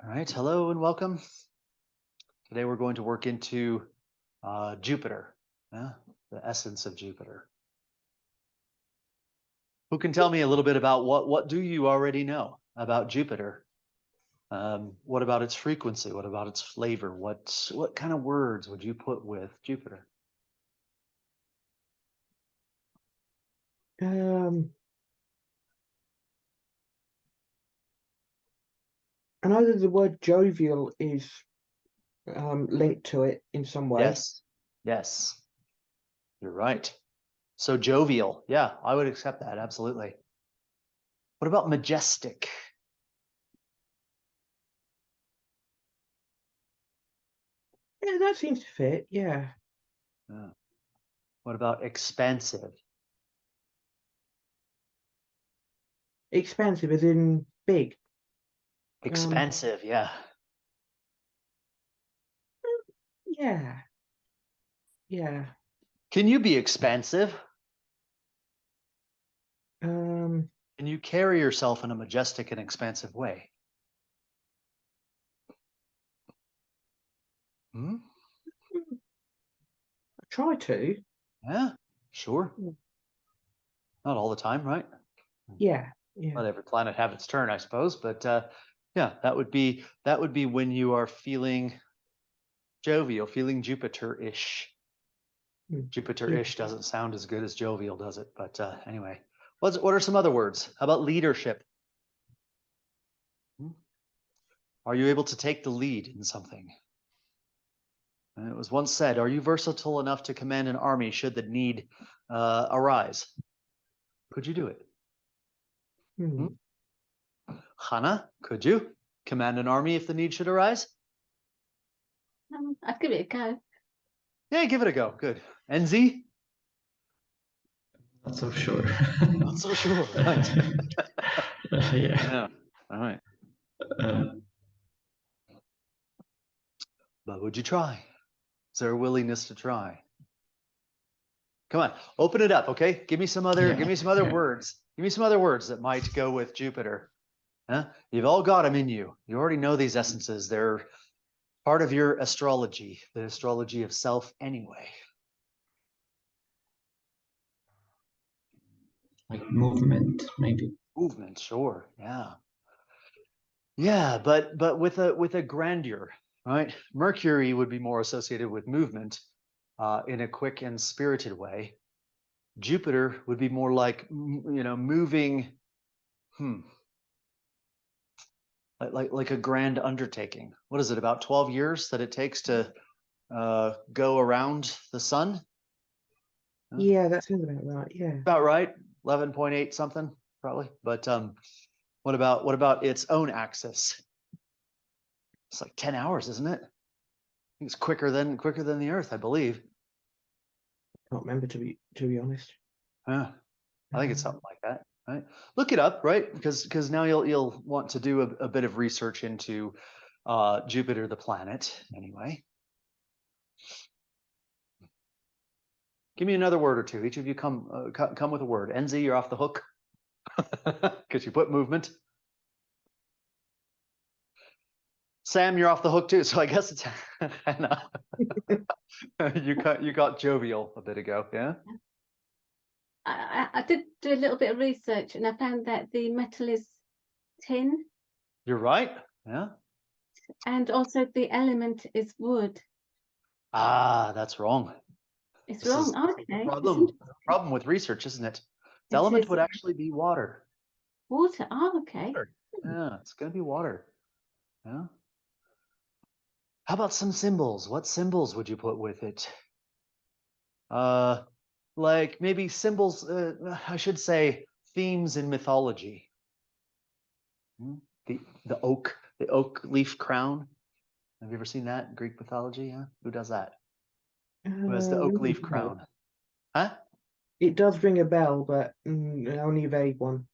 All right, hello and welcome. Today we're going to work into Jupiter, the essence of Jupiter. Who can tell me a little bit about what do you already know about Jupiter? What about its frequency? What about its flavor? What kind of words would you put with Jupiter? Um, I know that the word jovial is linked to it in some way. Yes, yes, you're right. So jovial, yeah, I would accept that absolutely. What about majestic? Yeah, that seems to fit. Yeah, Uh, what about expansive? expansive as in big. Um, Expansive, yeah. yeah, yeah. Can you be expansive? Um, Can you carry yourself in a majestic and expansive way? Hmm? I try to. Yeah, sure. Not all the time, right? Yeah, yeah. Let every planet have its turn, I suppose. But yeah, that would be when you are feeling jovial, feeling Jupiter-ish. Mm, yeah. Jupiter-ish doesn't sound as good as jovial, does it? But anyway, what are some other words? How about leadership? Hmm? Are you able to take the lead in something? And it was once said, "Are you versatile enough to command an army should the need arise?" Could you do it? Hmm? Hmm. Hannah, could you command an army if the need should arise? I'd give it a go. Yeah, give it a go. Good. NZ? Not so sure. Not so sure. Right. Yeah. Yeah. All right. Uh, But would you try? Is there a willingness to try? Come on, open it up, okay? Give me some other. Yeah. Give me some other Yeah. words. Give me some other words that might go with Jupiter. Huh? You've all got them in you. You already know these essences. They're part of your astrology, the astrology of self, anyway. Like movement, maybe. Movement, sure. Yeah. Yeah, but with a grandeur, right? Mercury would be more associated with movement in a quick and spirited way. Jupiter would be more like moving, hmm, like a grand undertaking. What is it? About 12 years that it takes to go around the sun? Huh? Yeah, that sounds about right. Yeah. About right, 11.8 something probably. But what about its own axis? It's like 10 hours, isn't it? I think it's quicker than the Earth, I believe. Can't remember to be honest. Yeah, I think it's Um, something like that, right? Look it up, right? Because now you'll want to do a bit of research into Jupiter, the planet, anyway. Give me another word or two. Each of you come with a word. NZ, you're off the hook because you put movement. Sam, you're off the hook too. So I guess it's Hannah. You got jovial a bit ago, yeah. I did do a little bit of research and I found that the metal is tin You're right. Yeah. and also the element is wood. Ah, that's wrong. It's This is wrong. the Okay. It's problem. interesting. Problem with research, isn't it? The It element is would actually be water. water. Oh, okay. Water. Yeah, it's gonna be water. Yeah. How about some symbols? What symbols would you put with it? Uh, like maybe symbols. I should say themes in mythology. Hmm? The oak leaf crown. Have you ever seen that in Greek mythology? Yeah. Who does that? Who has the oak ring leaf a bell. crown? Huh? It does ring a bell, but only a vague one.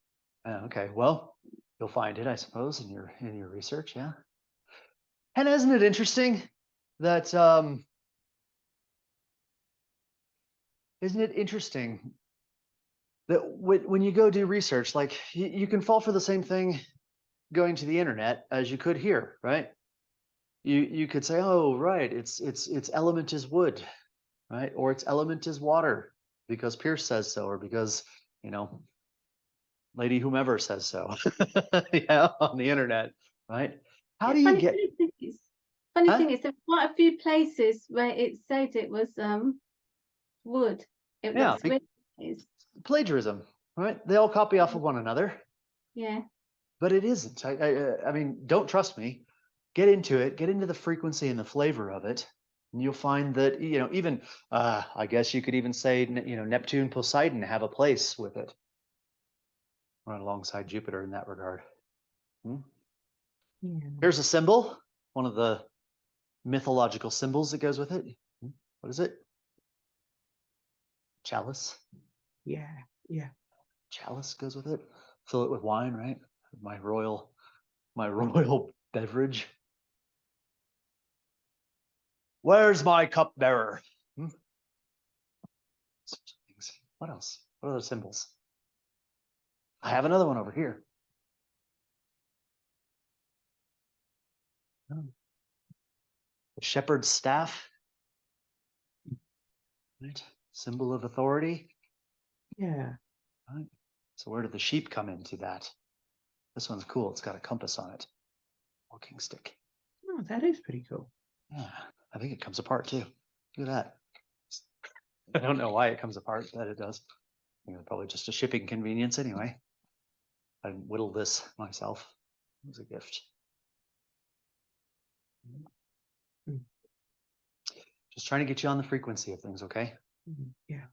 Okay. Well, you'll find it, I suppose, in your research. Yeah. And isn't it interesting that isn't it interesting that when you go do research, like you can fall for the same thing going to the internet as you could here, right? You could say, oh, right, its element is wood, right? Or its element is water because Pierce says so, or because, you know, Lady whomever says so. Yeah, on the internet, right? How Yeah, do you get funny Huh? thing is there's quite a few places where it said it was wood. It Yeah, looks really is. plagiarism, right? They all copy off of one another, Yeah. but it isn't. I mean, don't trust me. Get into it. Get into the frequency and the flavor of it, and you'll find that even I guess you could even say Neptune, Poseidon have a place with it, right alongside Jupiter in that regard. Hmm? Yeah. Here's a symbol, one of the mythological symbols that goes with it. What is it? Chalice. Yeah. Yeah. Chalice goes with it. Fill it with wine, right? My royal beverage. Where's my cupbearer? Hmm? Such things. What else? What other symbols? I have another one over here. Oh. The shepherd's staff, right? Symbol of authority. Yeah. Right. So where do the sheep come into that? This one's cool. It's got a compass on it. Walking stick. Oh, that is pretty cool. Yeah, I think it comes apart too. Look at that. I don't know why it comes apart, but it does. I think it's probably just a shipping convenience anyway. I whittled this myself. It was a gift. Mm. Just trying to get you on the frequency of things, okay? Yeah.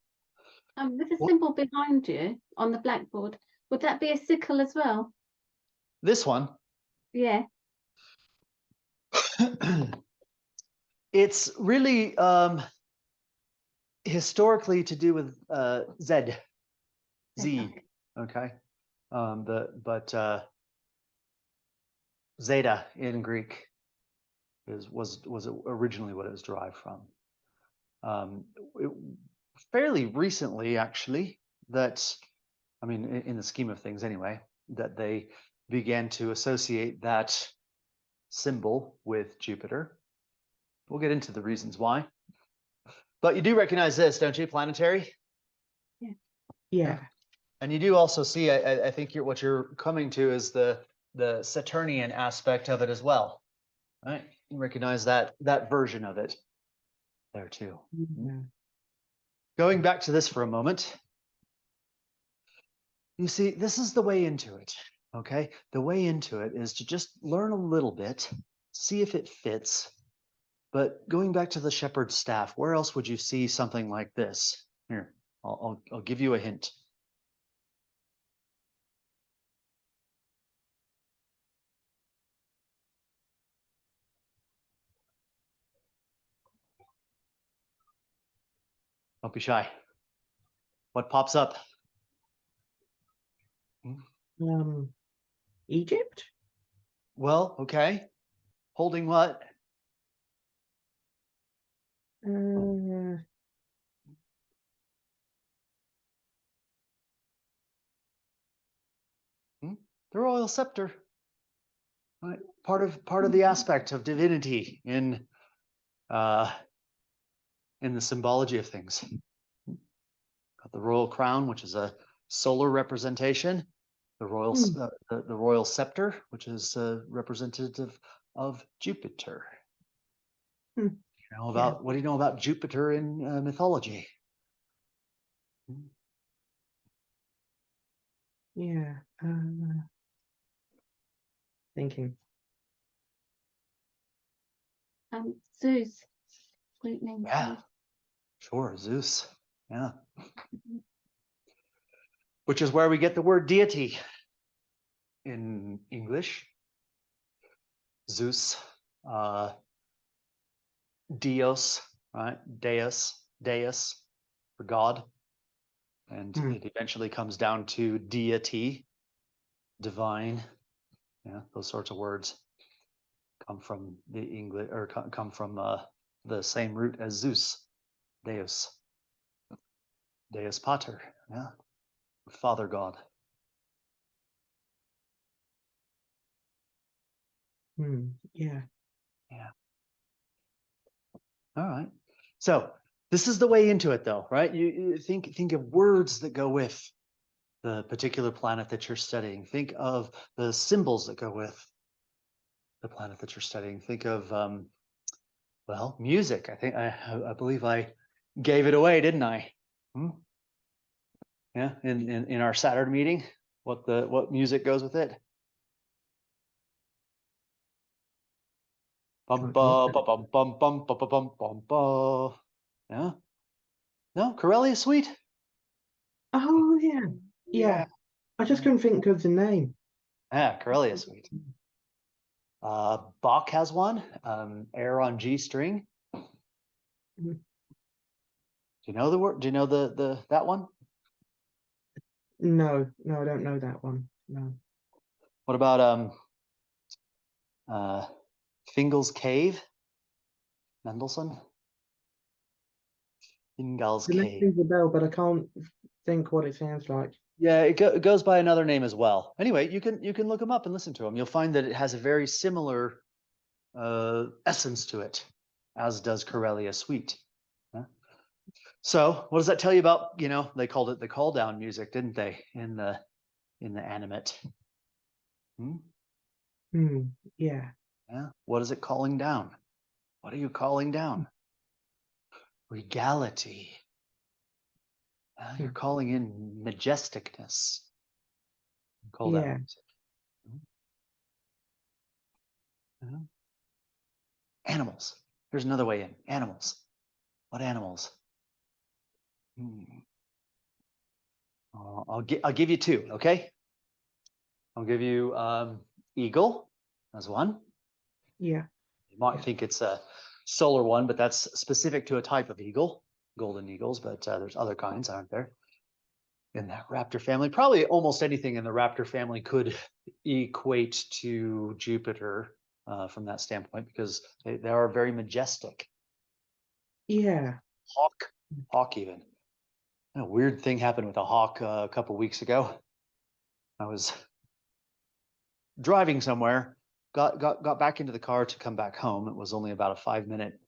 With the What- symbol behind you on the blackboard, would that be a sickle as well? This one, Yeah. it's really historically to do with Z, Z, okay? But zeta in Greek was originally what it was derived from. It, fairly recently, actually, that I mean, in the scheme of things, anyway, that they began to associate that symbol with Jupiter. We'll get into the reasons why. But you do recognize this, don't you? Planetary. Yeah. And you do also see, I think what you're coming to is the Saturnian aspect of it as well, right? You recognize that version of it there too. Yeah. Going back to this for a moment, you see, this is the way into it, okay? The way into it is to just learn a little bit, see if it fits. But going back to the shepherd's staff, where else would you see something like this? Here, I'll give you a hint. Don't be shy. What pops up? Egypt? Well, okay. Holding what? Uh, The royal scepter. Right? Part of the aspect of divinity in the symbology of things. Got the royal crown, which is a solar representation. The royal the royal scepter, which is representative of Jupiter. Hmm. You know about what do you know about Jupiter in mythology? Yeah. Thinking. Zeus. Greek name. Yeah, Zeus. sure, Zeus. Yeah, which is where we get the word deity in English. Zeus, Dios, right? Deus for God. And it eventually comes down to deity, divine. Yeah, those sorts of words come from the English or come from the same root as Zeus, Deus, Deus Pater, yeah, Father God. Yeah. All right. So this is the way into it, though, right? You think of words that go with the particular planet that you're studying. Think of the symbols that go with the planet that you're studying. Think of well, music. I believe I gave it away, didn't I? Hmm? Yeah, in our Saturn meeting, what music goes with it? Bum ba ba bum bum bum ba ba bum bum ba. Yeah. No, Corellia Suite. Oh yeah. Yeah. I just couldn't think of the name. Yeah, Corellia Suite. Bach has one. Air on G string. Mhm. Do you know the word? Do you know the that one? No, I don't know that one. No. What about Fingal's Cave? Mendelssohn? Fingal's The name Cave. rings a bell, but I can't think what it sounds like. Yeah, it goes by another name as well. Anyway, you can look them up and listen to them. You'll find that it has a very similar essence to it, as does Corellia Suite. Yeah. So, what does that tell you about? They called it the call down music, didn't they? In the animate. Yeah. Yeah. What is it calling down? What are you calling down? Regality. You're calling in majesticness. Call down Yeah. music. Animals. Here's another way in. Animals. What animals? I'll give you two. Okay. I'll give you eagle as one. Yeah. You might think it's a solar one, but that's specific to a type of eagle, golden eagles. But there's other kinds, aren't there? In that raptor family, probably almost anything in the raptor family could equate to Jupiter from that standpoint, because they are very majestic. Yeah. Hawk even. A weird thing happened with a hawk a couple weeks ago. I was driving somewhere, got back into the car to come back home. It was only about a 5-minute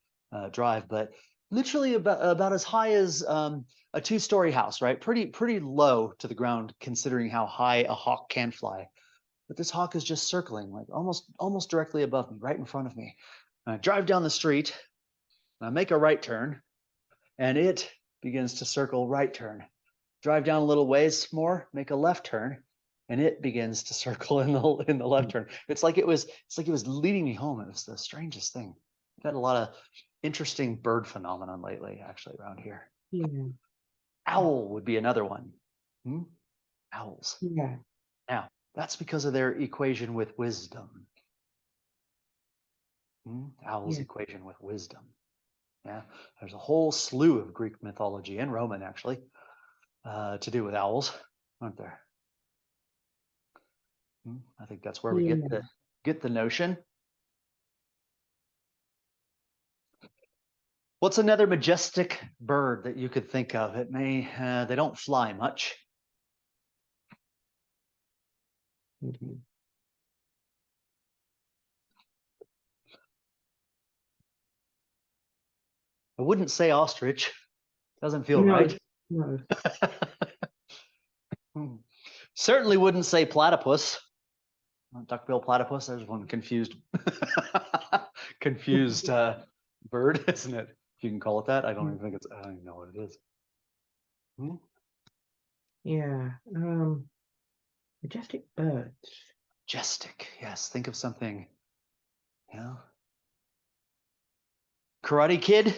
drive, but literally about as high as a 2-story house, right? Pretty low to the ground considering how high a hawk can fly. But this hawk is just circling, like almost directly above me, right in front of me. And I drive down the street, and I make a right turn, and it begins to circle right turn. Drive down a little ways more, make a left turn, and it begins to circle in the left turn. It's like it was leading me home. It was the strangest thing. I've had a lot of interesting bird phenomenon lately, actually, around here. Yeah. Owl would be another one. Owls. Yeah. Now, that's because of their equation with wisdom. Owl's Yeah. equation with wisdom. Yeah, there's a whole slew of Greek mythology and Roman, actually, to do with owls, aren't there? I think that's where we get the notion. What's another majestic bird that you could think of? It may they don't fly much. I wouldn't say ostrich. Doesn't feel No. right. No. Certainly wouldn't say platypus. Duckbill platypus. There's one confused bird, isn't it? If you can call it that. I don't even know what it is. Yeah. Majestic birds. Majestic. Yes. Think of something. Yeah. Karate Kid.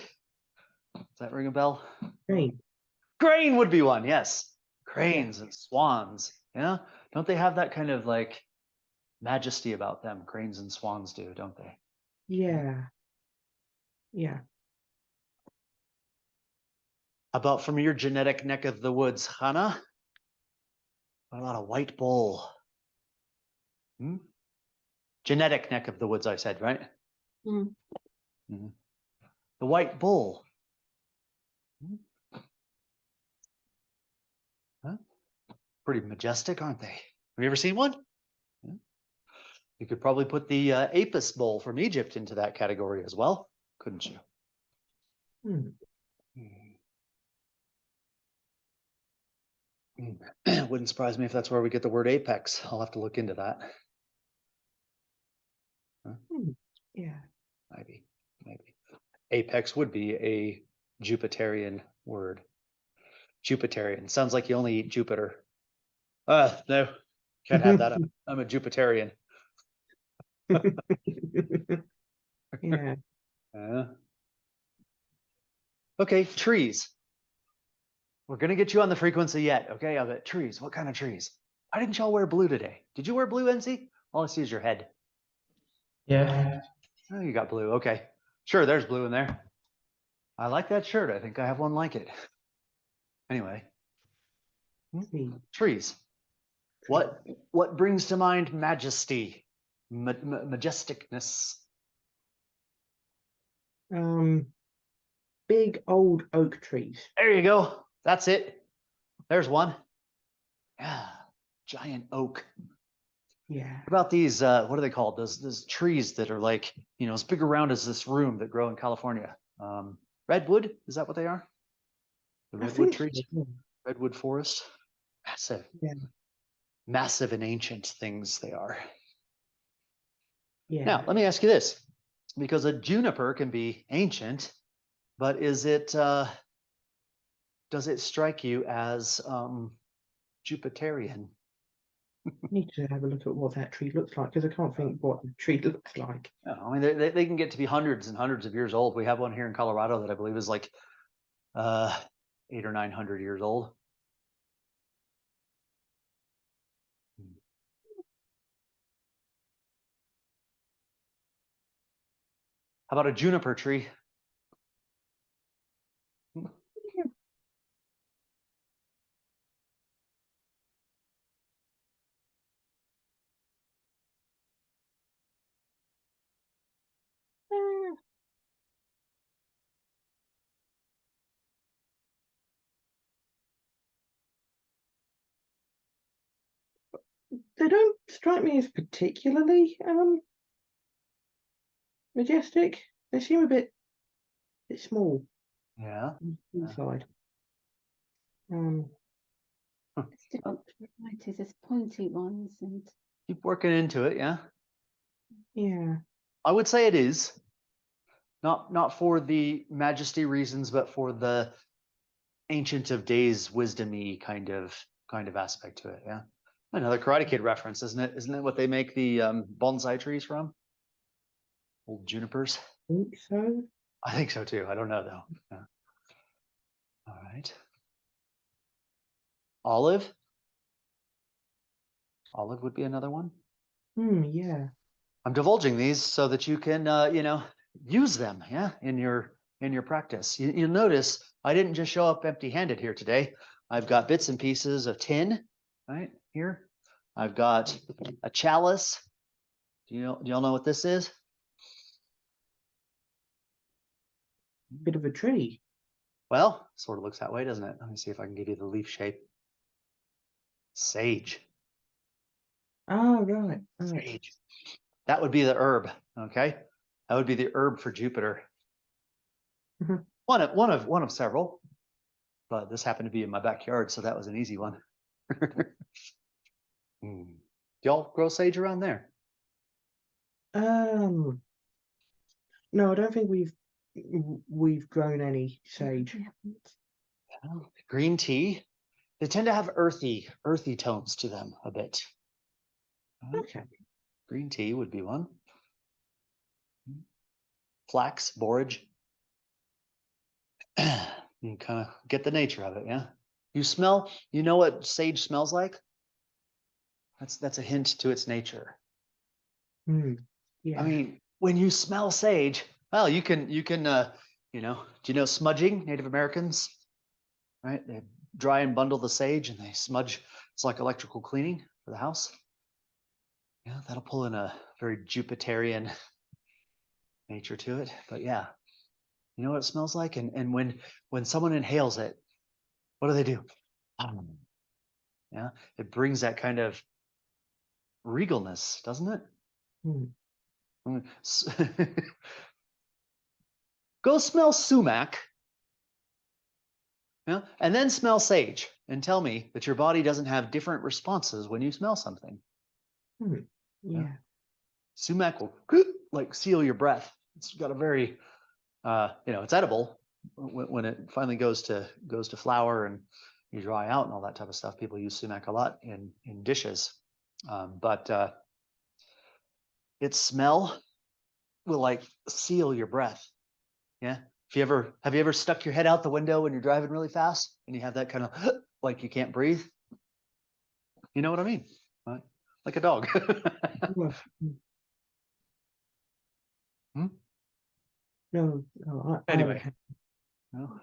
Does that ring a bell? Hey. Crane would be one. Yes. Cranes and swans. Yeah. Don't they have that kind of like majesty about them? Cranes and swans do, don't they? Yeah. Yeah. How about from your genetic neck of the woods, Hannah? What about a white bull? Genetic neck of the woods, I said, right? The white bull. Huh? Pretty majestic, aren't they? Have you ever seen one? You could probably put the Apis bowl from Egypt into that category as well, couldn't you? Hmm. Wouldn't surprise me if that's where we get the word apex. I'll have to look into that. Yeah. Maybe. Apex would be a Jupiterian word. Jupiterian. Sounds like you only eat Jupiter. No, can't have that. I'm a Jupiterian. Yeah. Okay, trees. We're gonna get you on the frequency yet. Okay, I'll bet trees. What kind of trees? Why didn't y'all wear blue today? Did you wear blue, NC? All I see is your head. Yeah. Oh, you got blue. Okay, sure. There's blue in there. I like that shirt. I think I have one like it. Anyway, trees. What brings to mind majesty, majesticness? Big old oak trees. There you go. That's it. There's one. Yeah, giant oak. Yeah. What about these? What are they called? Those trees that are like, as big around as this room that grow in California. Redwood, is that what they are? The I redwood think so, trees, yeah. redwood forest. Massive, Yeah. massive and ancient things they are. Yeah. Now, let me ask you this, because a juniper can be ancient, but does it strike you as Jupiterian? Need to have a look at what that tree looks like because I can't think what the tree looks like. No, I mean, they can get to be hundreds and hundreds of years old. We have one here in Colorado that I believe is like 800 or 900 years old. How about a juniper tree? They don't strike me as particularly majestic. They seem a bit small Yeah. on the inside. There's different varieties. There's pointy ones and Keep working into it. Yeah. Yeah. I would say it is not for the majesty reasons, but for the ancient of days wisdom-y kind of aspect to it. Yeah. Another Karate Kid reference, isn't it? Isn't it what they make the bonsai trees from? Old junipers. Think so. I think so too. I don't know though. Yeah. All right. Olive. Olive would be another one. Yeah. I'm divulging these so that you can, use them, yeah, in your practice. You'll notice I didn't just show up empty-handed here today. I've got bits and pieces of tin, right here. I've got a chalice. Do y'all know what this is? Bit of a tree. Well, sort of looks that way, doesn't it? Let me see if I can give you the leaf shape. Sage. Ah, right. Sage. That would be the herb. Okay, that would be the herb for Jupiter. Mhm. One of several, but this happened to be in my backyard, so that was an easy one. Do y'all grow sage around there? No, I don't think we've grown any sage. we haven't. Well, green tea. They tend to have earthy tones to them a bit. Okay. Green tea would be one. Flax, borage. You kind of get the nature of it, yeah. You know what sage smells like? That's a hint to its nature. Yeah. I mean, when you smell sage, well, you can do you know smudging? Native Americans, right? They dry and bundle the sage and they smudge. It's like electrical cleaning for the house. Yeah, that'll pull in a very Jupiterian nature to it. But yeah, you know what it smells like? And when someone inhales it, what do they do? Yeah, it brings that kind of regalness, doesn't it? Hmm. S- Go smell sumac, yeah, and then smell sage, and tell me that your body doesn't have different responses when you smell something. Hmm. Yeah. Sumac will like seal your breath. It's got a very, it's edible when it finally goes to flour and you dry out and all that type of stuff. People use sumac a lot in dishes, but its smell will like seal your breath. Yeah. Have you ever stuck your head out the window when you're driving really fast and you have that kind of like you can't breathe? You know what I mean? Right? Like a dog. Well, Hmm? no, no, I Anyway. have. No.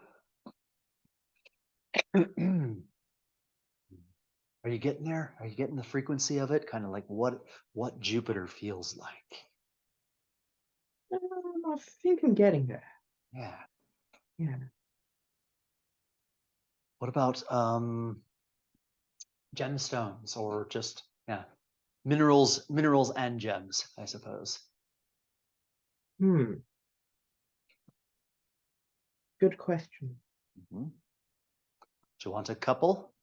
Are you getting there? Are you getting the frequency of it? Kind of like what Jupiter feels like. I think I'm getting there. Yeah. Yeah. What about gemstones or just minerals and gems, I suppose. Hmm. Good question. Mm-hmm. Do you want a couple?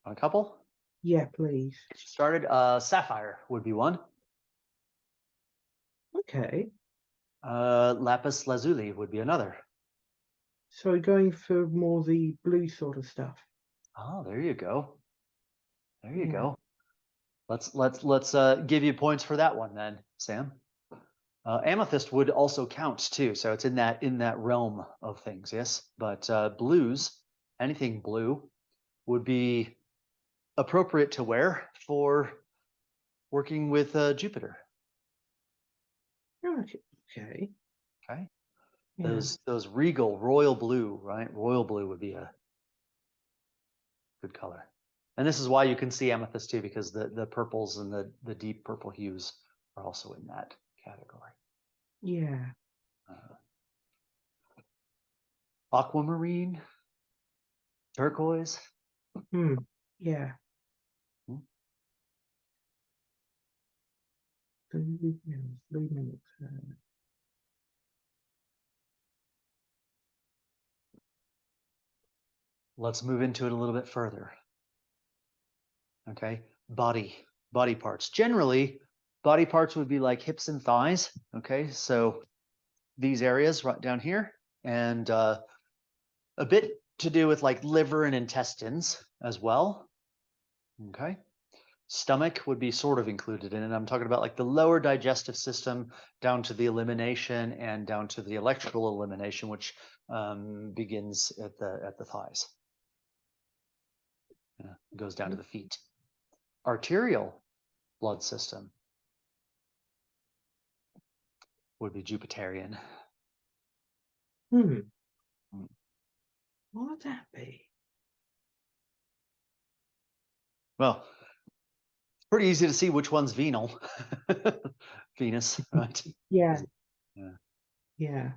Want a couple? Yeah, please. Get you started. Sapphire would be one. Okay. Lapis lazuli would be another. So going for more the blue sort of stuff. Oh, there you go. There you Yeah. go. Let's give you points for that one then, Sam. Amethyst would also count too, so it's in that realm of things, yes. But blues, anything blue, would be appropriate to wear for working with Jupiter. Okay. Okay. Okay, Yeah. those regal royal blue, right? Royal blue would be a good color, and this is why you can see amethyst too, because the purples and the deep purple hues are also in that category. Yeah. Aquamarine, turquoise. Hmm. Yeah. Hmm. Blue minerals, blue minerals. Let's move into it a little bit further. Okay, body parts. Generally, body parts would be like hips and thighs. Okay, so these areas right down here, and a bit to do with like liver and intestines as well. Okay, stomach would be sort of included in it. I'm talking about like the lower digestive system down to the elimination and down to the electrical elimination, which begins at the thighs. Yeah, goes down to the feet. Arterial blood system would be Jupiterian. Hmm. Hmm. What would that be? Well, it's pretty easy to see which one's venal. Venus, right? Yeah. Yeah. Yeah.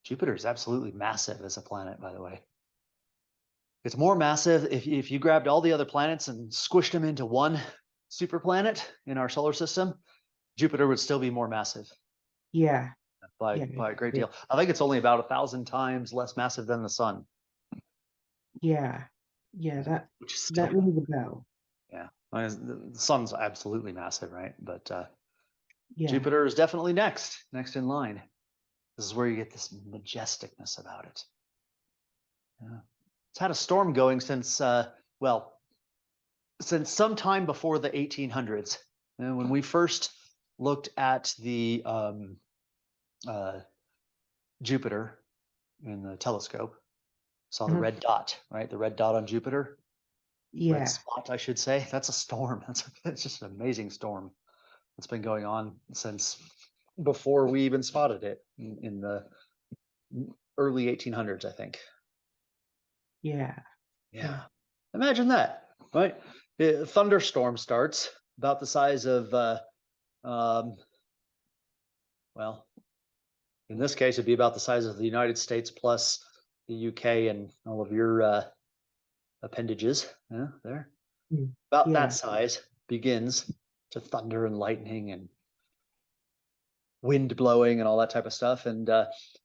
Jupiter is absolutely massive as a planet, by the way. It's more massive if you grabbed all the other planets and squished them into one super planet in our solar system, Jupiter would still be more massive Yeah. by Yeah. a great deal. I think it's only about 1,000 times less massive than the sun, Yeah. Yeah. which is still, That rings a bell. yeah. I mean, the sun's absolutely massive, right? But Yeah. Jupiter is definitely next in line. This is where you get this majesticness about it. Yeah. It's had a storm going since, since sometime before the 1800s. And when we first looked at the Jupiter in the telescope, saw the red dot, right? The red dot on Jupiter, red Yeah. spot, I should say. That's a storm. It's just an amazing storm that's been going on since before we even spotted it in the early 1800s, I think. Yeah. Yeah. Imagine that, right? A thunderstorm starts about the size of, well, in this case, it'd be about the size of the United States plus the UK and all of your appendages. Yeah, there. Mm. About Yeah. that size. begins to thunder and lightning and wind blowing and all that type of stuff. And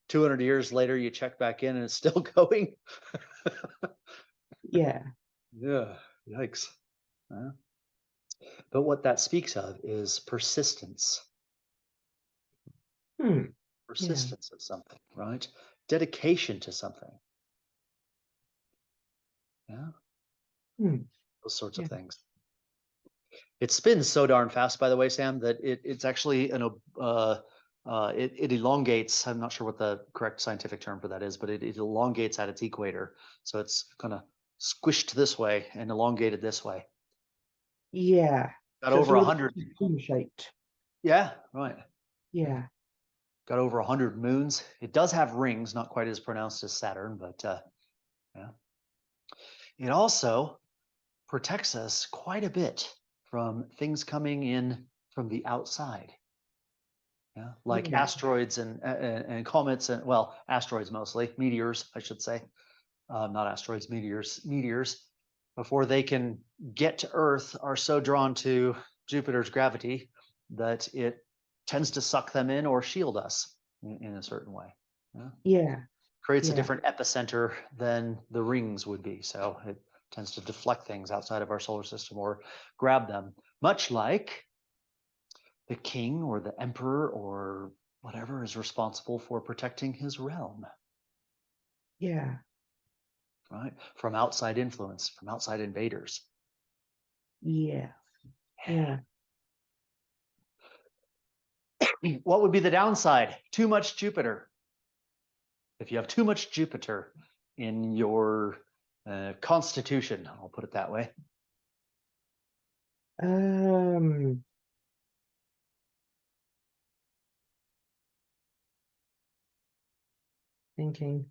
200 years later, you check back in and it's still going. Yeah. Yeah, yikes. Yeah. But what that speaks of is persistence. Persistence of something, right? Dedication to something. Yeah. Those sorts of things. It spins so darn fast, by the way, Sam, that it's actually it elongates. I'm not sure what the correct scientific term for that is, but it elongates at its equator. So it's kind of squished this way and elongated this way. Yeah. Got So over it's 100. shaped. Yeah, right. Yeah. Got over 100 moons. It does have rings, not quite as pronounced as Saturn, but yeah. It also protects us quite a bit from things coming in from the outside. Yeah, like asteroids and comets, and well, asteroids mostly, meteors, I should say, not asteroids, meteors, before they can get to Earth, are so drawn to Jupiter's gravity that it tends to suck them in or shield us in a certain way. Yeah. Creates a different epicenter than the rings would be, so it tends to deflect things outside of our solar system or grab them, much like the king or the emperor or whatever is responsible for protecting his realm. Yeah. Right? From outside influence, from outside invaders. Yeah. Yeah. What would be the downside? Too much Jupiter. If you have too much Jupiter in your constitution, I'll put it that way. Thinking.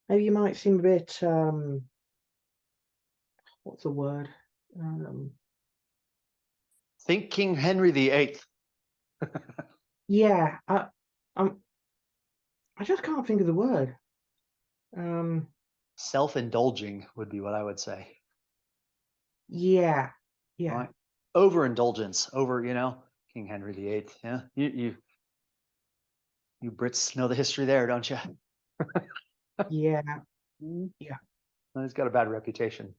Maybe you might seem a bit what's the word? Think King Henry VIII. Yeah, I just can't think of the word. Self-indulging would be what I would say. Yeah. Yeah. Right? Overindulgence, King Henry VIII. Yeah, you Brits know the history there, don't you? Yeah. Yeah. Well, he's got a bad reputation.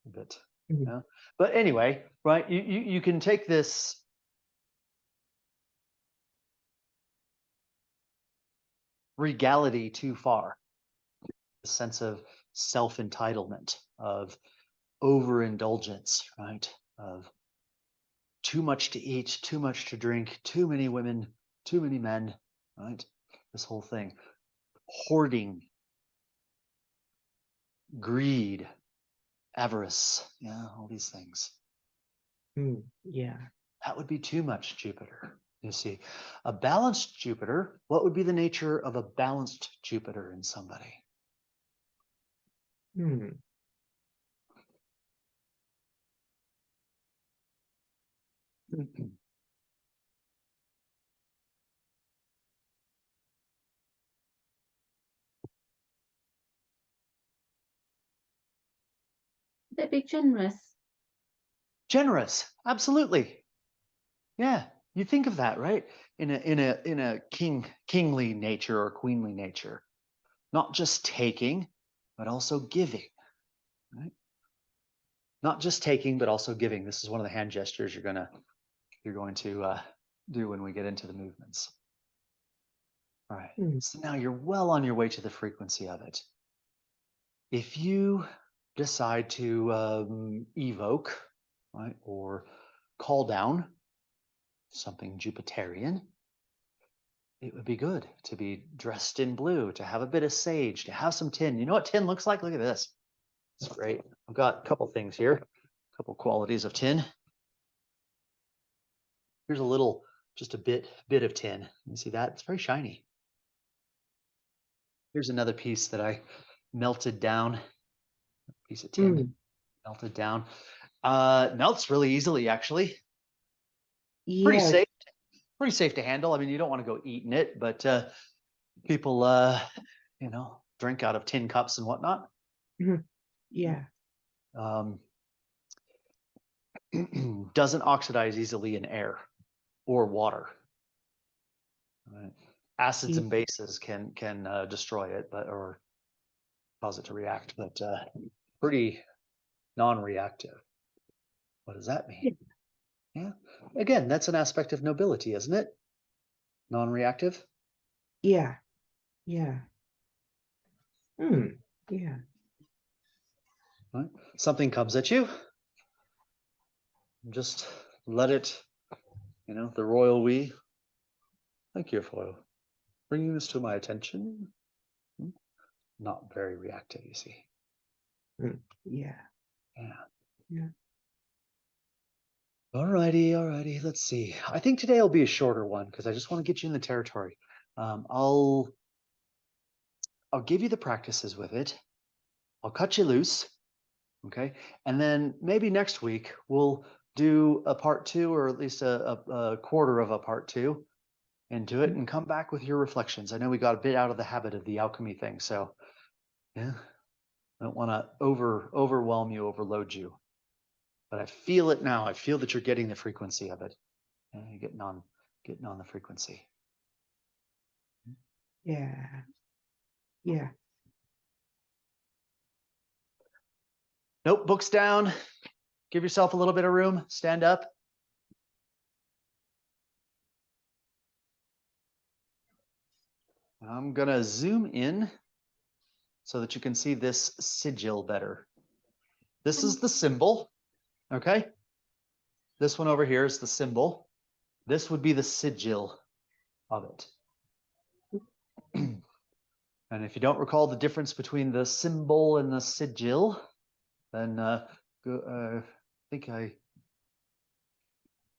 A bit. Mhm. Yeah. But anyway, right? You can take this regality too far. The sense of self-entitlement, of overindulgence, right? Of too much to eat, too much to drink, too many women, too many men, right? This whole thing. Hoarding, greed, avarice, yeah, all these things. Yeah. That would be too much Jupiter, you see. A balanced Jupiter, what would be the nature of a balanced Jupiter in somebody? They'd be generous. Generous, absolutely. Yeah, you think of that, right? In a kingly nature or queenly nature, not just taking, but also giving, right? Not just taking, but also giving. This is one of the hand gestures you're going to do when we get into the movements. All right. So now you're well on your way to the frequency of it. If you decide to evoke, right, or call down something Jupiterian, it would be good to be dressed in blue, to have a bit of sage, to have some tin. You know what tin looks like? Look at this. It's great. I've got a couple things here, a couple qualities of tin. Here's a little, just a bit of tin. You see that? It's very shiny. Here's another piece that I melted down. A piece of tin melted down. Melts really easily, actually. Pretty Yeah. safe to handle. I mean, you don't want to go eating it, but people, drink out of tin cups and whatnot. Yeah. Doesn't oxidize easily in air or water. Right. Acids Yeah. and bases can destroy it, or cause it to react, but pretty non-reactive. What does that mean? Yeah. Again, that's an aspect of nobility, isn't it? Non-reactive. Yeah. Yeah. Yeah. Right. Something comes at you. Just let it, the royal we. Thank you for bringing this to my attention. Not very reactive, you see. Yeah. Yeah. Alrighty. Let's see. I think today will be a shorter one because I just want to get you in the territory. I'll give you the practices with it. I'll cut you loose. Okay. And then maybe next week we'll do a part 2, or at least a quarter of a part 2 into it, and come back with your reflections. I know we got a bit out of the habit of the alchemy thing. So yeah, I don't want to overwhelm you, overload you. But I feel it now. I feel that you're getting the frequency of it. And you're getting on the frequency. Yeah. Yeah. Notebooks down. Give yourself a little bit of room. Stand up. I'm going to zoom in so that you can see this sigil better. This is the symbol. Okay. This one over here is the symbol. This would be the sigil of it. And if you don't recall the difference between the symbol and the sigil, then I think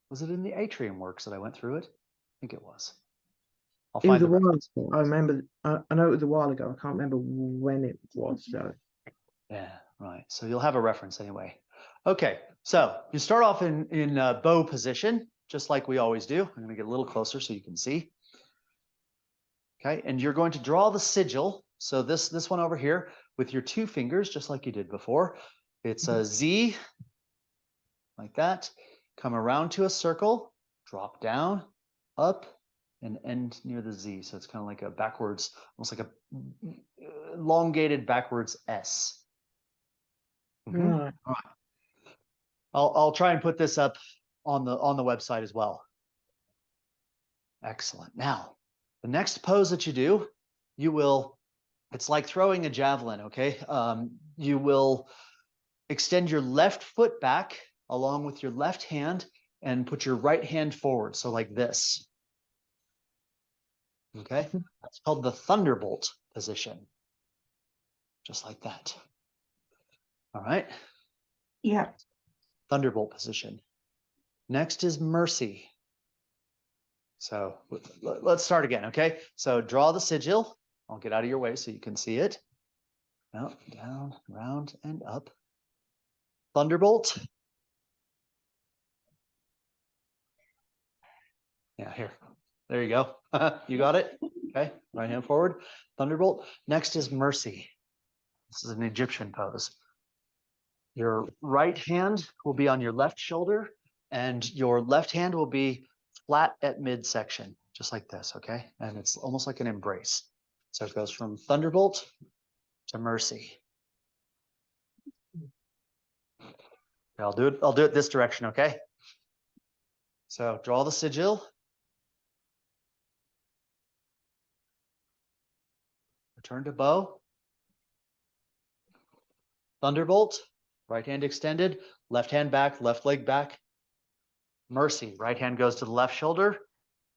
was it in the Atrium works that I went through it? I think it was. I'll It was find a the while reference. ago. I remember. I know it was a while ago. I can't remember when it was though. Yeah, right. So you'll have a reference anyway. Okay, so you start off in bow position, just like we always do. I'm going to get a little closer so you can see. Okay, and you're going to draw the sigil. So this one over here with your 2 fingers, just like you did before. It's a Z, like that. Come around to a circle, drop down, up, and end near the Z. So it's kind of like a backwards, almost like a elongated backwards S. Right. All right. I'll try and put this up on the website as well. Excellent. Now, the next pose that you do, it's like throwing a javelin, okay? You will extend your left foot back along with your left hand and put your right hand forward. So like this. Okay? That's called the thunderbolt position. Just like that. All right? Yeah. Thunderbolt position. Next is mercy. So let's start again, okay? So draw the sigil. I'll get out of your way so you can see it. Up, down, round, and up. Thunderbolt. Yeah, here. There you go. You got it? Okay, right hand forward. Thunderbolt. Next is mercy. This is an Egyptian pose. Your right hand will be on your left shoulder, and your left hand will be flat at midsection, just like this, okay? And it's almost like an embrace. So it goes from thunderbolt to mercy. I'll do it this direction, okay? So draw the sigil. Return to bow. Thunderbolt, right hand extended, left hand back, left leg back. Mercy, right hand goes to the left shoulder,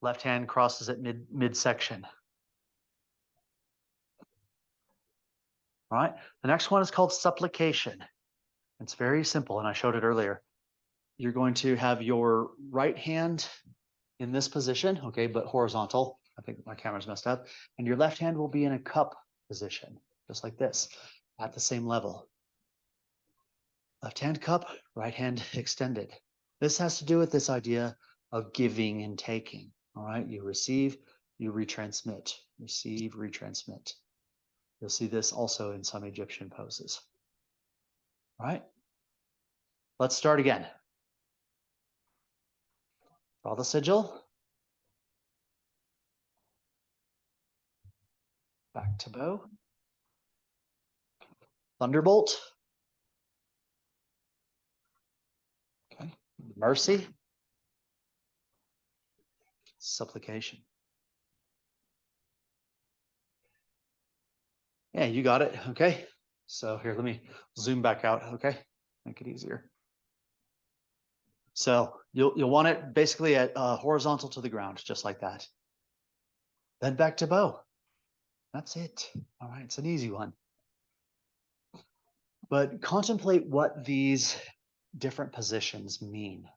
left hand crosses at midsection. All right, the next one is called supplication. It's very simple, and I showed it earlier. You're going to have your right hand in this position, okay, but horizontal. I think my camera's messed up. And your left hand will be in a cup position, just like this, at the same level. Left hand cup, right hand extended. This has to do with this idea of giving and taking. All right, you receive, you retransmit. Receive, retransmit. You'll see this also in some Egyptian poses. All right. Let's start again. Draw the sigil. Back to bow. Thunderbolt. Okay. Mercy. Supplication. Yeah, you got it. Okay. So here, let me zoom back out. Okay. Make it easier. So you'll want it basically at horizontal to the ground, just like that. Then back to bow. That's it. All right. It's an easy one. But contemplate what these different positions mean.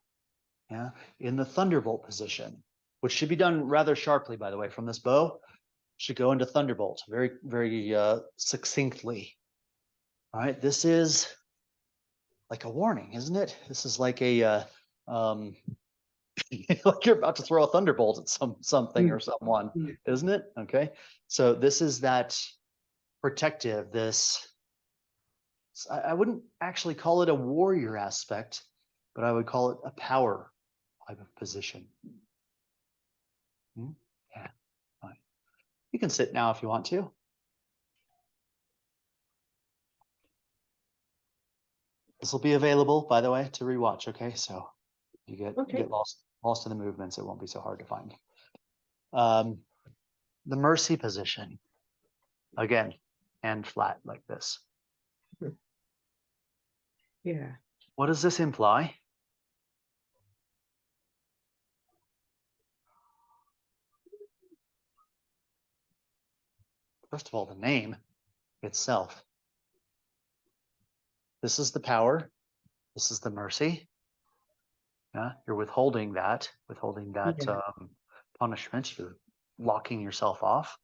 Yeah. In the thunderbolt position, which should be done rather sharply, by the way, from this bow, should go into thunderbolt very, very succinctly. All right. This is like a warning, isn't it? This is like a like you're about to throw a thunderbolt at something or someone, isn't it? Okay. So this is that protective, this, I wouldn't actually call it a warrior aspect, but I would call it a power type of position. Yeah. Fine. You can sit now if you want to. This will be available, by the way, to rewatch. Okay, so you get lost in the movements, it won't be so hard to find. The mercy position, again, hand flat like this. Yeah. What does this imply? First of all, the name itself. This is the power. This is the mercy. Yeah, you're withholding that Yeah. punishment. You're locking yourself off,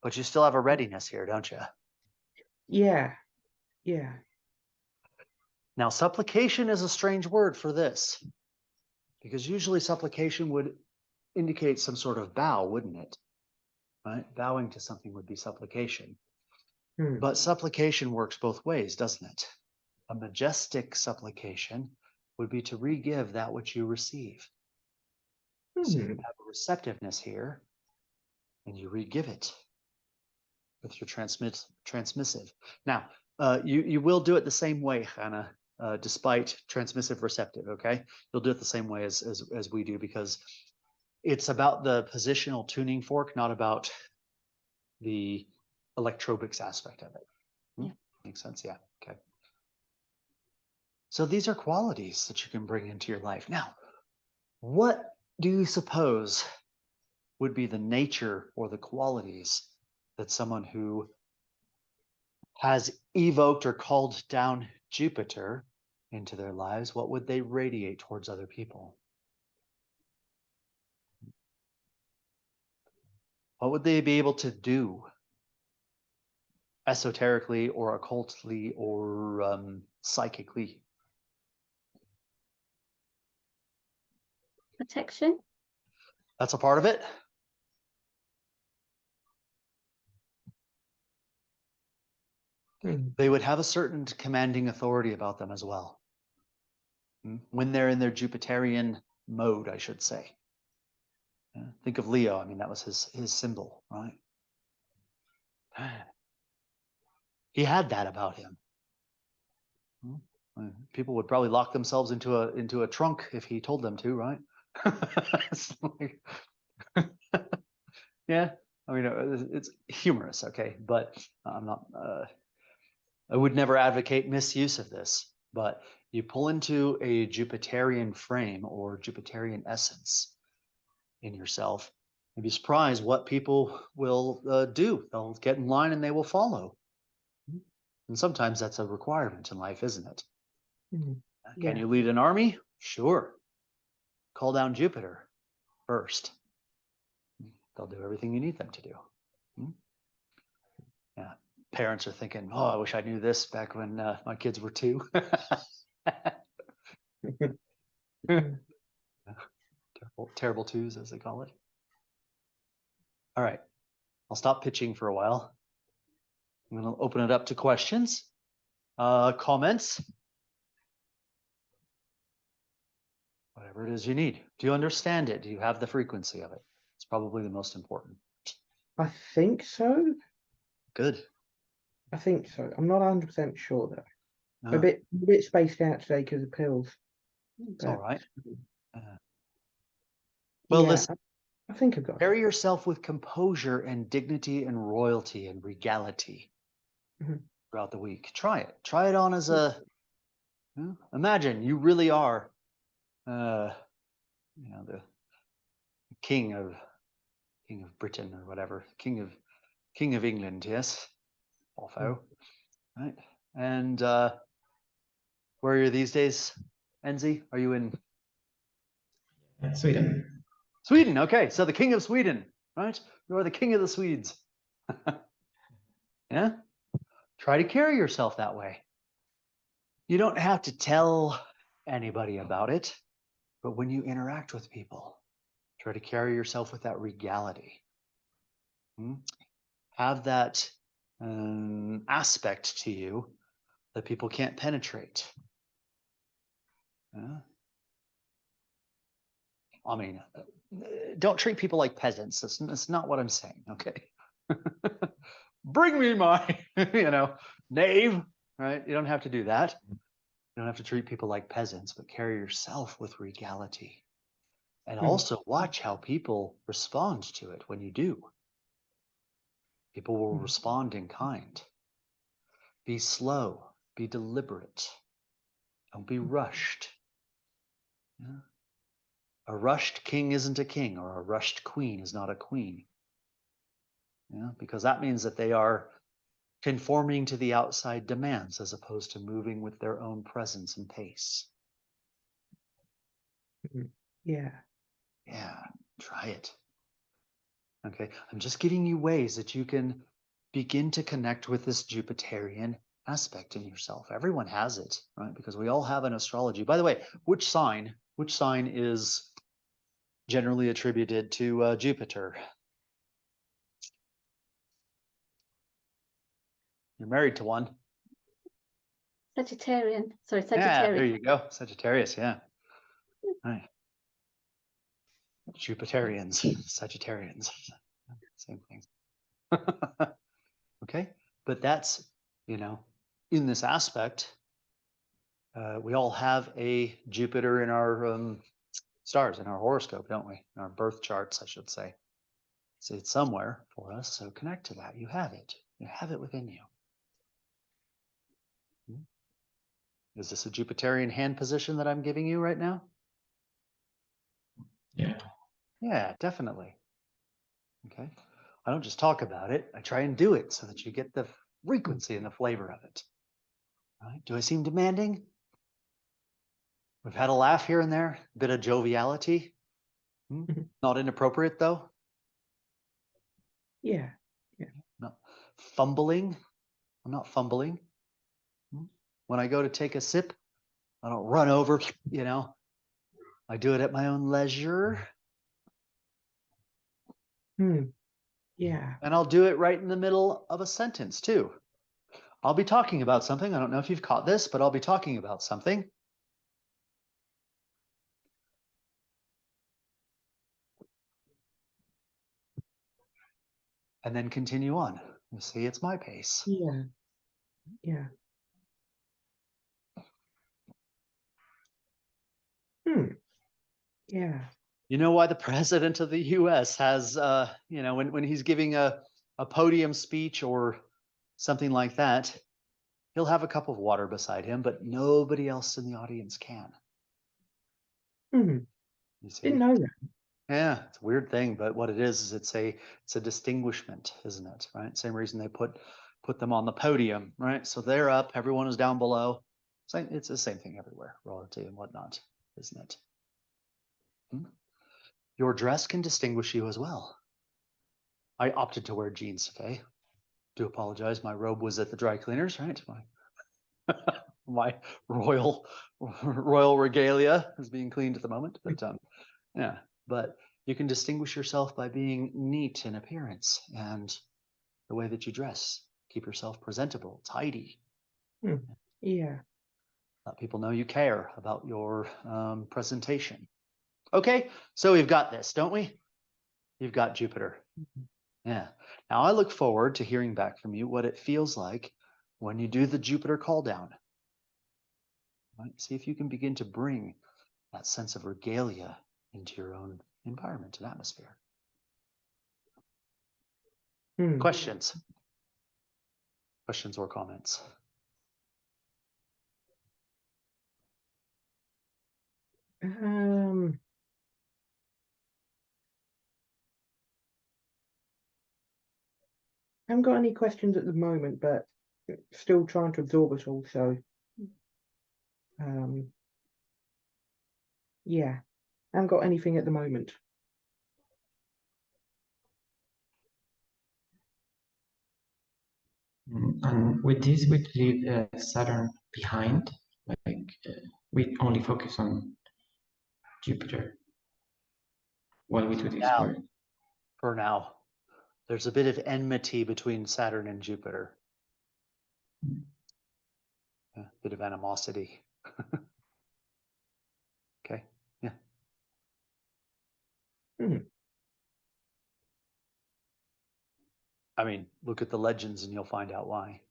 but you still have a readiness here, don't you? Yeah. Yeah. Now, supplication is a strange word for this, because usually supplication would indicate some sort of bow, wouldn't it? Right? Bowing to something would be supplication. But supplication works both ways, doesn't it? A majestic supplication would be to re-give that which you receive. So you have a receptiveness here, and you re-give it with your transmissive. Now, you will do it the same way, Hannah, despite transmissive receptive, okay? You'll do it the same way as we do, because it's about the positional tuning fork, not about the electrobics aspect of it. Yeah. Makes sense? Yeah. Okay. So these are qualities that you can bring into your life. Now, what do you suppose would be the nature or the qualities that someone who has evoked or called down Jupiter into their lives, what would they radiate towards other people? What would they be able to do esoterically or occultly or psychically? Protection. That's a part of it. They would have a certain commanding authority about them as well. When they're in their Jupiterian mode, I should say. Think of Leo. I mean, that was his symbol, right? He had that about him. People would probably lock themselves into a trunk if he told them to, right? Yeah, I mean, it's humorous, okay, but I'm not. I would never advocate misuse of this, but you pull into a Jupiterian frame or Jupiterian essence in yourself, and be surprised what people will do. They'll get in line and they will follow. And sometimes that's a requirement in life, isn't it? Can you lead an army? Sure. Call down Jupiter first. They'll do everything you need them to do. Yeah. Parents are thinking, oh, I wish I knew this back when my kids were 2. Terrible twos, as they call it. All right. I'll stop pitching for a while. I'm going to open it up to questions, comments, whatever it is you need. Do you understand it? Do you have the frequency of it? It's probably the most important. I think so. Good. I think so. I'm not 100% sure though. No, A bit spaced out today because of pills. it's all right. Well, Yeah, listen, I think I've got it. carry yourself with composure and dignity and royalty and regality Mhm. throughout the week. Try it. Try it on as a, imagine you really are, the king of Britain or whatever, king of England, yes, Olfo, right? And where are you these days, Enzi? Are you in Sweden. Sweden? Okay, so the king of Sweden, right? You are the king of the Swedes. Yeah? Try to carry yourself that way. You don't have to tell anybody about it, but when you interact with people, try to carry yourself with that regality. Have that aspect to you that people can't penetrate. Yeah? I mean, don't treat people like peasants. That's not what I'm saying, okay? Bring me my, knave, right? You don't have to do that. You don't have to treat people like peasants, but carry yourself with regality. And also watch how people respond to it when you do. People will respond in kind. Be slow, be deliberate. Don't be rushed. Yeah? A rushed king isn't a king, or a rushed queen is not a queen. Yeah? Because that means that they are conforming to the outside demands as opposed to moving with their own presence and pace. Yeah. Yeah, try it. Okay, I'm just giving you ways that you can begin to connect with this Jupiterian aspect in yourself. Everyone has it, right? Because we all have an astrology. By the way, which sign is generally attributed to Jupiter? You're married to one. Sagittarian. Sorry, Yeah, there Sagittarius. you go. Sagittarius, yeah. Right. Jupiterians, Sagittarians, same thing. Okay, but that's, in this aspect, we all have a Jupiter in our stars, in our horoscope, don't we? In our birth charts, I should say. So it's somewhere for us. So connect to that. You have it. You have it within you. Is this a Jupiterian hand position that I'm giving you right now? Yeah. Yeah, definitely. Okay. I don't just talk about it. I try and do it so that you get the frequency and the flavor of it. Right? Do I seem demanding? We've had a laugh here and there, a bit of joviality. Not inappropriate though. Yeah. Not fumbling. I'm not fumbling. When I go to take a sip, I don't run over, I do it at my own leisure. Yeah. And I'll do it right in the middle of a sentence too. I'll be talking about something. I don't know if you've caught this, but I'll be talking about something. And then continue on. You see, it's my pace. Yeah. Yeah. Yeah. You know why the president of the US has, when he's giving a podium speech or something like that, he'll have a cup of water beside him, but nobody else in the audience can. You see? Didn't know that. Yeah, it's a weird thing, but what it is it's a distinguishment, isn't it? Right? Same reason they put them on the podium, right? So they're up, everyone is down below. It's the same thing everywhere, royalty and whatnot, isn't it? Your dress can distinguish you as well. I opted to wear jeans today. Do apologize. My robe was at the dry cleaners, right? My royal regalia is being cleaned at the moment, but yeah. But you can distinguish yourself by being neat in appearance and the way that you dress. Keep yourself presentable, tidy. Yeah. Let people know you care about your presentation. Okay, so we've got this, don't we? You've got Jupiter. Yeah. Now I look forward to hearing back from you what it feels like when you do the Jupiter call down. Right? See if you can begin to bring that sense of regalia into your own environment and atmosphere. Questions? Questions or comments? I haven't got any questions at the moment, but still trying to absorb it all. So, yeah, I haven't got anything at the moment. And with this, we leave Saturn behind. Like we only focus on Jupiter while we do this Now, part. for now, there's a bit of enmity between Saturn and Jupiter. A bit of animosity. Okay. Yeah. I mean, look at the legends and you'll find out why.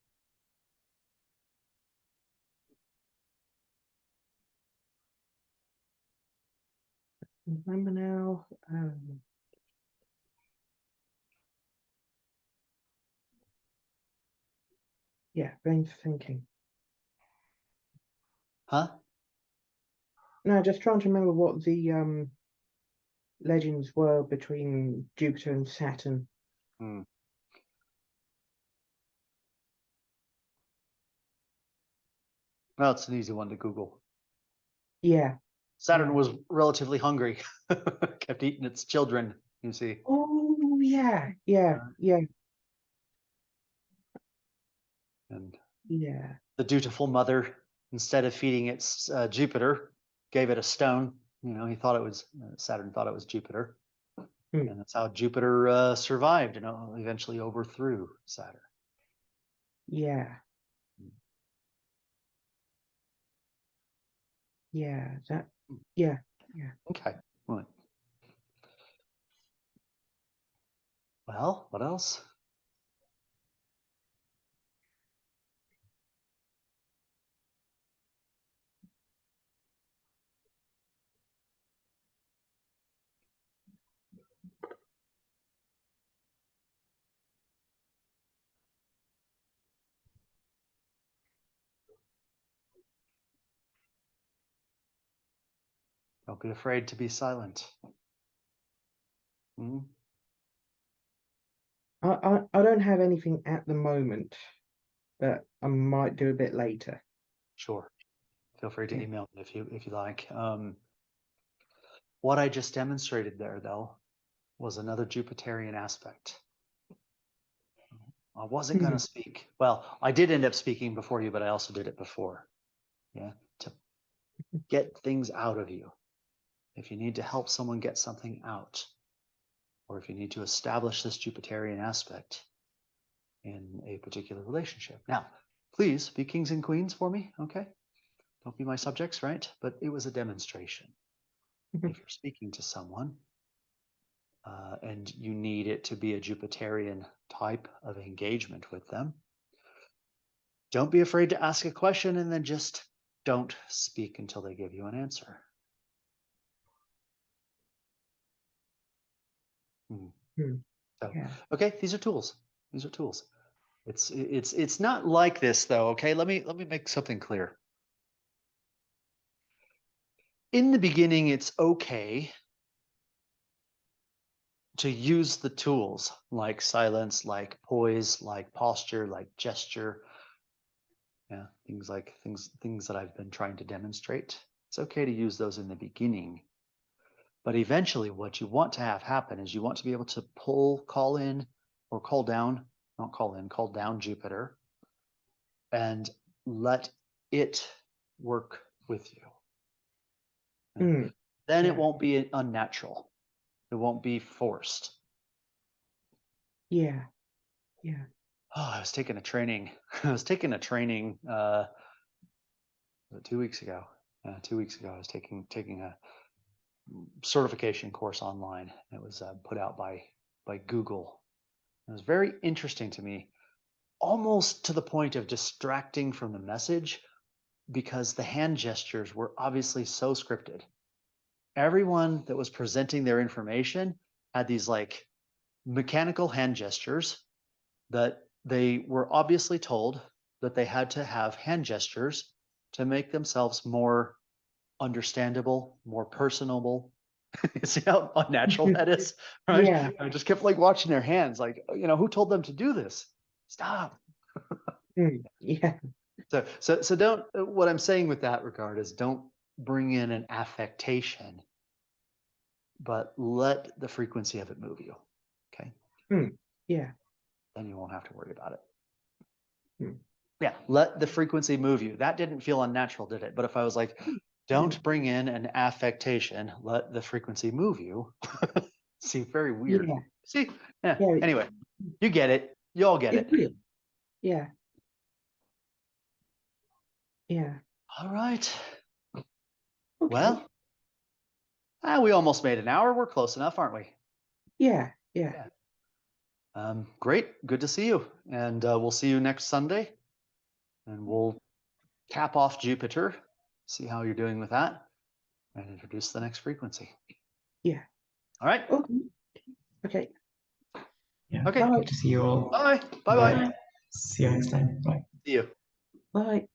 Remember now. Yeah, brain's thinking. Huh? No, just trying to remember what the legends were between Jupiter and Saturn. Well, it's an easy one to Google. Yeah. Saturn Yeah. was relatively hungry, kept eating its children, you see. Oh, yeah, yeah, yeah, And yeah. the dutiful mother, instead of feeding its Jupiter, gave it a stone. You know, he thought it was Saturn thought it was Jupiter, and that's how Jupiter survived and eventually overthrew Saturn. Yeah. Yeah. That. Yeah. Yeah. Okay. Right. Well, what else? Don't be afraid to be silent. I don't have anything at the moment, but I might do a bit later. Sure. Feel free to Yeah. email me if you like. What I just demonstrated there, though, was another Jupiterian aspect. I wasn't going to speak. Well, I did end up speaking before you, but I also did it before. Yeah. To get things out of you. If you need to help someone get something out, or if you need to establish this Jupiterian aspect in a particular relationship. Now, please be kings and queens for me, okay? Don't be my subjects, right? But it was a demonstration. If you're speaking to someone and you need it to be a Jupiterian type of engagement with them, don't be afraid to ask a question and then just don't speak until they give you an answer. So, Yeah. okay, these are tools. These are tools. It's not like this though. Okay, let me make something clear. In the beginning, it's okay to use the tools like silence, like poise, like posture, like gesture. Yeah, things that I've been trying to demonstrate. It's okay to use those in the beginning. But eventually what you want to have happen is you want to be able to call in or call down, not call in, call down Jupiter and let it work with you. Then it won't be unnatural. It won't be forced. Yeah. Yeah. I was taking a training. I was taking a training 2 weeks ago. 2 weeks ago, I was taking a certification course online. It was put out by Google. It was very interesting to me, almost to the point of distracting from the message, because the hand gestures were obviously so scripted. Everyone that was presenting their information had these like mechanical hand gestures that they were obviously told that they had to have hand gestures to make themselves more understandable, more personable. See how unnatural that is, right? Yeah. I just kept like watching their hands, like, who told them to do this? Stop. Yeah. So don't. What I'm saying with that regard is, don't bring in an affectation, but let the frequency of it move you. Okay. Yeah. Then you won't have to worry about it. Hmm. Yeah, let the frequency move you. That didn't feel unnatural, did it? But if I was like, don't bring in an affectation, let the frequency move you. See, very weird. Yeah. See? Yeah. Yeah. Anyway, you get it. You all get It's it. weird. Yeah. Yeah. All right. Okay. Well, we almost made an hour. We're close enough, aren't we? Yeah. Yeah. Great. Good to see you. And we'll see you next Sunday. And we'll cap off Jupiter, see how you're doing with that, and introduce the next frequency. Yeah. All right. Okay. Okay. Yeah. Okay. Bye. Good to see you all. Bye. Bye. Bye. Bye. See you next time. Bye. See you. Bye.